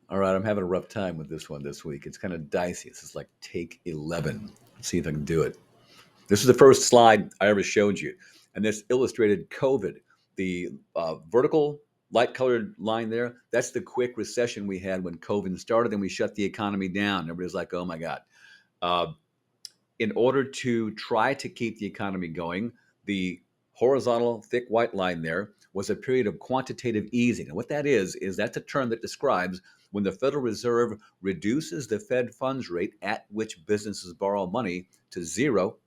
All right, I'm having a rough time with this one this week. It's kind of dicey. This is like take 11. Let's see if I can do it. This is the first slide I ever showed you. And this illustrated COVID. The vertical light colored line there, that's the quick recession we had when COVID started and we shut the economy down. Everybody's like, oh my God. Uh, in order to try to keep the economy going, the horizontal thick white line there was a period of quantitative easing. And what that is that's a term that describes when the Federal Reserve reduces the Fed funds rate at which businesses borrow money to zero.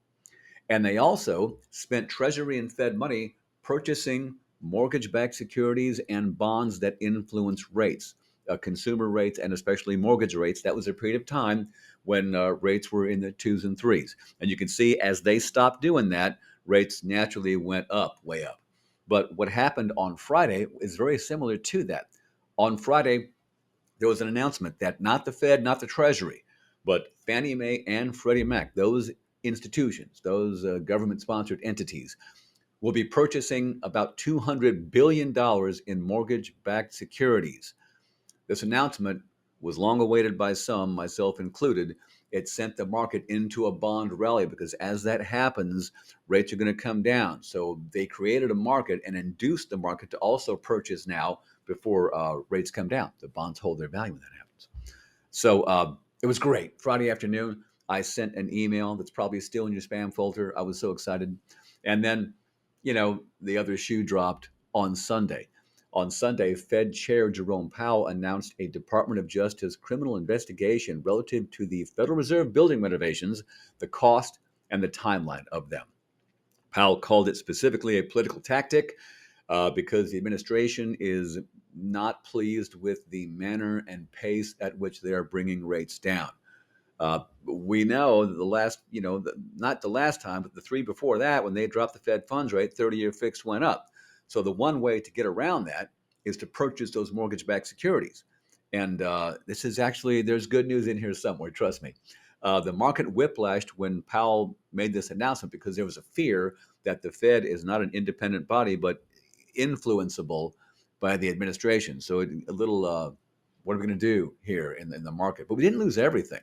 And they also spent Treasury and Fed money purchasing mortgage backed securities and bonds that influence rates, consumer rates, and especially mortgage rates. That was a period of time when rates were in the twos and threes. And you can see as they stopped doing that, rates naturally went up, way up. But what happened on Friday is very similar to that. On Friday, there was an announcement that not the Fed, not the Treasury, but Fannie Mae and Freddie Mac, those institutions, those government sponsored entities, will be purchasing about $200 billion in mortgage backed securities. This announcement was long awaited by some, myself included. It sent the market into a bond rally because as that happens, rates are going to come down. So they created a market and induced the market to also purchase now before rates come down. The bonds hold their value when that happens. So it was great. Friday afternoon, I sent an email that's probably still in your spam folder. I was so excited. And then, the other shoe dropped on Sunday. On Sunday, Fed Chair Jerome Powell announced a Department of Justice criminal investigation relative to the Federal Reserve building renovations, the cost, and the timeline of them. Powell called it specifically a political tactic because the administration is not pleased with the manner and pace at which they are bringing rates down. We know the last, not the last time, but the three before that, when they dropped the Fed funds rate, 30-year fixed went up. So the one way to get around that is to purchase those mortgage-backed securities. And this is actually, there's good news in here somewhere, trust me. The market whiplashed when Powell made this announcement because there was a fear that the Fed is not an independent body, but influenceable by the administration. So a little, what are we going to do here in the market? But we didn't lose everything.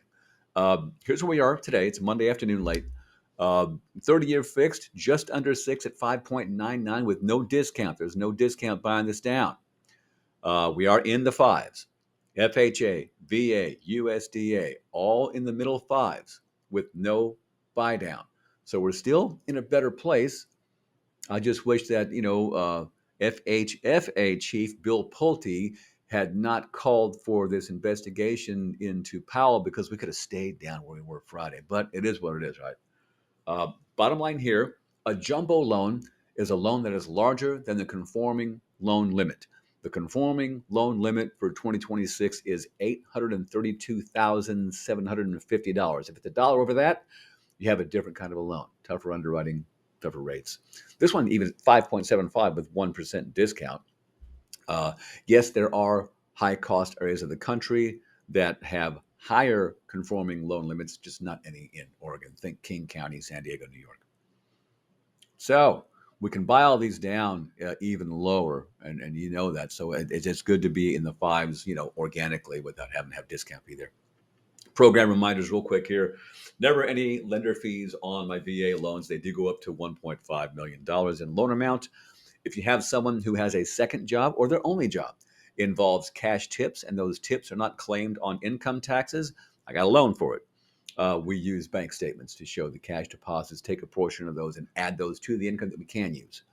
Here's where we are today. It's Monday afternoon late. 30-year fixed, just under 6 at 5.99 with no discount. There's no discount buying this down. We are in the fives. FHA, VA, USDA, all in the middle fives with no buy down. So we're still in a better place. I just wish that, FHFA Chief Bill Pulte had not called for this investigation into Powell because we could have stayed down where we were Friday. But it is what it is, right? Bottom line here, a jumbo loan is a loan that is larger than the conforming loan limit. The conforming loan limit for 2026 is $832,750. If it's a dollar over that, you have a different kind of a loan, tougher underwriting, tougher rates. This one even 5.75 with 1% discount. Yes, there are high cost areas of the country that have higher conforming loan limits, just not any in Oregon. Think King County, San Diego, New York. So we can buy all these down even lower, and you know that. So it's just good to be in the fives, organically without having to have discount be there. Program reminders real quick here. Never any lender fees on my VA loans. They do go up to $1.5 million in loan amount. If you have someone who has a second job or their only job involves cash tips and those tips are not claimed on income taxes, I got a loan for it. We use bank statements to show the cash deposits, take a portion of those and add those to the income that we can use.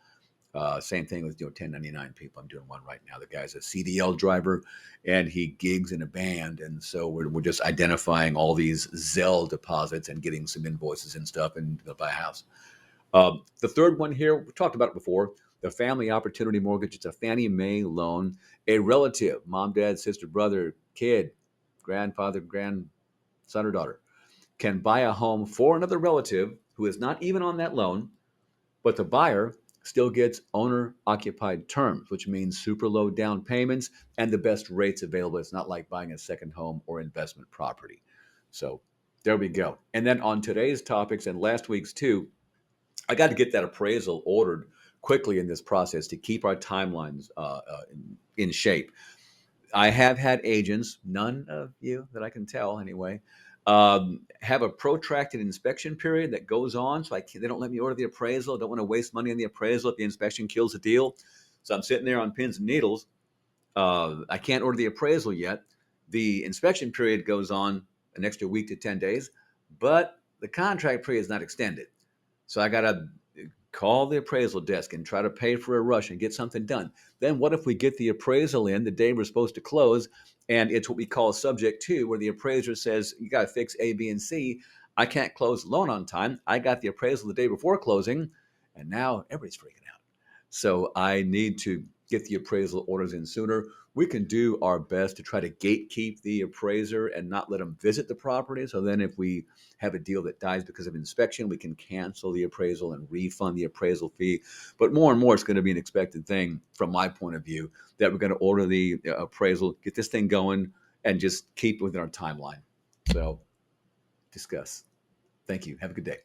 Same thing with 1099 people. I'm doing one right now. The guy's a CDL driver, and he gigs in a band, and so we're just identifying all these Zelle deposits and getting some invoices and stuff, and buy a house. The third one here, we talked about it before. The Family Opportunity Mortgage. It's a Fannie Mae loan. A relative, mom, dad, sister, brother, kid, grandfather, grandson, or daughter, can buy a home for another relative who is not even on that loan, but the buyer still gets owner occupied terms, which means super low down payments and the best rates available. It's not like buying a second home or investment property. So there we go. And then on today's topics and last week's too, I got to get that appraisal ordered quickly in this process to keep our timelines in shape. I have had agents, none of you that I can tell anyway, have a protracted inspection period that goes on. So they don't let me order the appraisal. Don't want to waste money on the appraisal if the inspection kills the deal. So I'm sitting there on pins and needles. I can't order the appraisal yet. The inspection period goes on an extra week to 10 days, but the contract period is not extended. So I got to call the appraisal desk and try to pay for a rush and get something done. Then what if we get the appraisal in the day we're supposed to close, and it's what we call subject to, where the appraiser says you got to fix A, B, and C. I can't close the loan on time. I got the appraisal the day before closing, and now everybody's freaking out. So I need to get the appraisal orders in sooner. We can do our best to try to gatekeep the appraiser and not let them visit the property. So then if we have a deal that dies because of inspection, we can cancel the appraisal and refund the appraisal fee. But more and more, it's going to be an expected thing from my point of view that we're going to order the appraisal, get this thing going, and just keep within our timeline. So discuss. Thank you. Have a good day.